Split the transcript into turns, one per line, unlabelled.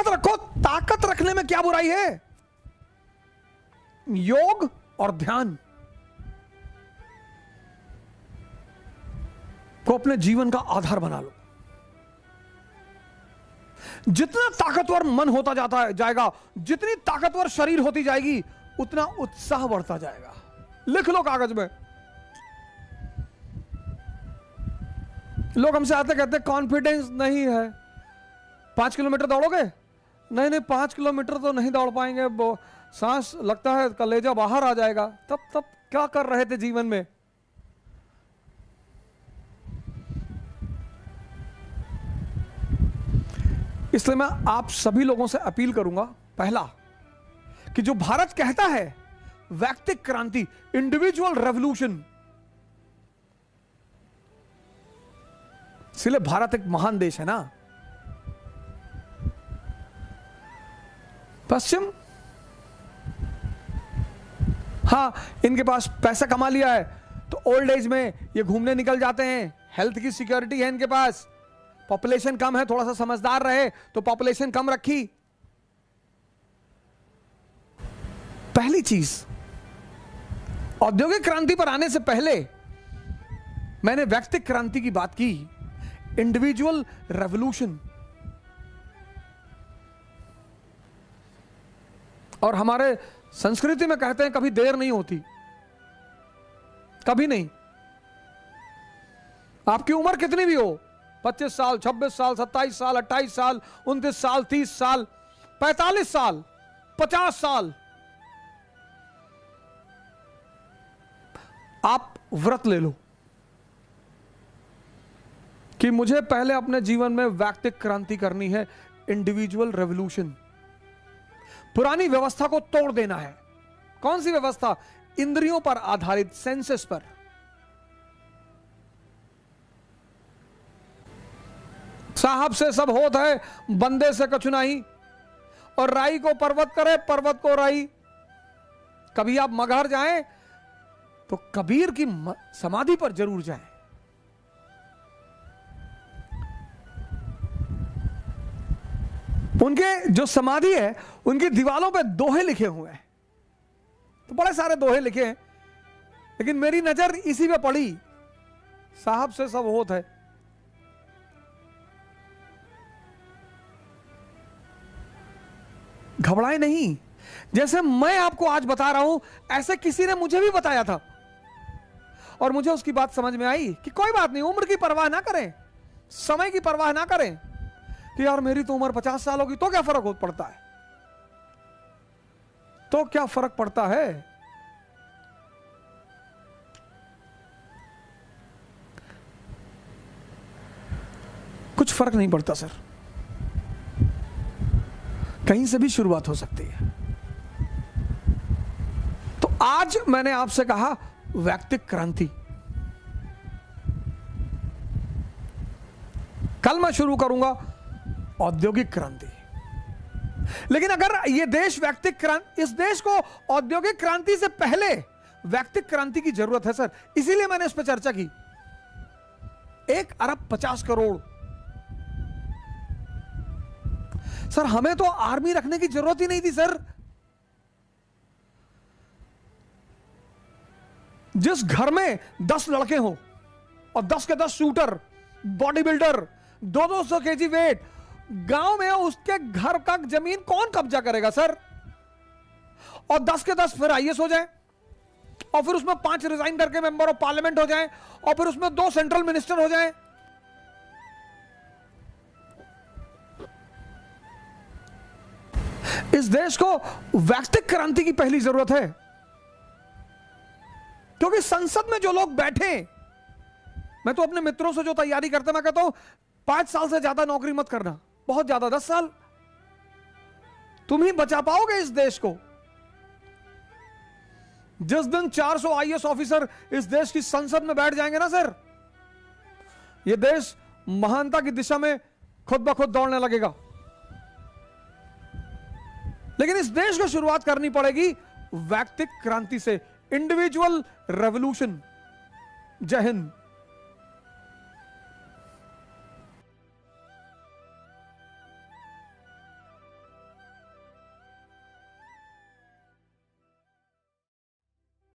ताकत रखो। ताकत रखने में क्या बुराई है? योग और ध्यान को अपने जीवन का आधार बना लो। जितना ताकतवर मन होता जाएगा, जितनी ताकतवर शरीर होती जाएगी, उतना उत्साह बढ़ता जाएगा। लिख लो कागज में। लोग हमसे आते कहते कॉन्फिडेंस नहीं है। 5 किलोमीटर दौड़ोगे? नहीं नहीं, 5 किलोमीटर तो नहीं दौड़ पाएंगे, सांस लगता है कलेजा बाहर आ जाएगा। तब क्या कर रहे थे जीवन में? इसलिए मैं आप सभी लोगों से अपील करूंगा, पहला कि जो भारत कहता है व्यक्तिक क्रांति, इंडिविजुअल रेवोल्यूशन, इसलिए भारत एक महान देश है ना। पश्चिम, हाँ, इनके पास पैसा कमा लिया है तो ओल्ड एज में ये घूमने निकल जाते हैं, हेल्थ की सिक्योरिटी है इनके पास, पॉपुलेशन कम है, थोड़ा सा समझदार रहे तो पॉपुलेशन कम रखी। पहली चीज, औद्योगिक क्रांति पर आने से पहले मैंने व्यक्तिक क्रांति की बात की, इंडिविजुअल रेवोल्यूशन। और हमारे संस्कृति में कहते हैं कभी देर नहीं होती, कभी नहीं। आपकी उम्र कितनी भी हो, 25 साल, 26 साल, 27 साल, 28 साल, 29 साल, 30 साल, 45 साल, 50 साल, आप व्रत ले लो कि मुझे पहले अपने जीवन में व्यक्तिक क्रांति करनी है, इंडिविजुअल रेवोल्यूशन। पुरानी व्यवस्था को तोड़ देना है। कौन सी व्यवस्था? इंद्रियों पर आधारित, सेंसेस पर। साहब से सब होत है, बंदे से कछु नहीं, और राई को पर्वत करे, पर्वत को राई। कभी आप मगहर जाएं तो कबीर की समाधि पर जरूर जाएं। उनके जो समाधि है, उनकी दीवालों पे दोहे लिखे हुए हैं, तो बड़े सारे दोहे लिखे हैं, लेकिन मेरी नजर इसी पे पड़ी, साहब से सब होत है। घबराए नहीं। जैसे मैं आपको आज बता रहा हूं, ऐसे किसी ने मुझे भी बताया था, और मुझे उसकी बात समझ में आई कि कोई बात नहीं, उम्र की परवाह ना करें, समय की परवाह ना करें कि यार मेरी तो उम्र 50 साल होगी, तो क्या फर्क पड़ता है, तो क्या फर्क पड़ता है। कुछ फर्क नहीं पड़ता सर, कहीं से भी शुरुआत हो सकती है। तो आज मैंने आपसे कहा व्यक्तिक क्रांति, कल मैं शुरू करूंगा औद्योगिक क्रांति। लेकिन अगर ये देश व्यक्तिक क्रांति, इस देश को औद्योगिक क्रांति से पहले व्यक्तिक क्रांति की जरूरत है सर, इसीलिए मैंने इस पर चर्चा की। 1 अरब 50 करोड़, सर हमें तो आर्मी रखने की जरूरत ही नहीं थी सर। जिस घर में 10 लड़के हो और 10 के 10 shooter, body builder, 200 KG weight, गांव में उसके घर का जमीन कौन कब्जा करेगा सर? और 10 के 10 फिर आईएएस हो जाए, और फिर उसमें 5 रिजाइन करके मेंबर ऑफ पार्लियामेंट हो जाए, और फिर उसमें 2 सेंट्रल मिनिस्टर हो जाए। इस देश को व्यक्तिक क्रांति की पहली जरूरत है, क्योंकि संसद में जो लोग बैठे, मैं तो अपने मित्रों से जो तैयारी करते मैं कहता हूं 5 साल से ज्यादा नौकरी मत करना, बहुत ज्यादा 10 साल तुम ही बचा पाओगे इस देश को। जिस दिन 400 आईएएस ऑफिसर इस देश की संसद में बैठ जाएंगे ना सर, यह देश महानता की दिशा में खुद ब खुद दौड़ने लगेगा। लेकिन इस देश को शुरुआत करनी पड़ेगी व्यक्तिक क्रांति से, इंडिविजुअल रेवोल्यूशन। जय हिंद।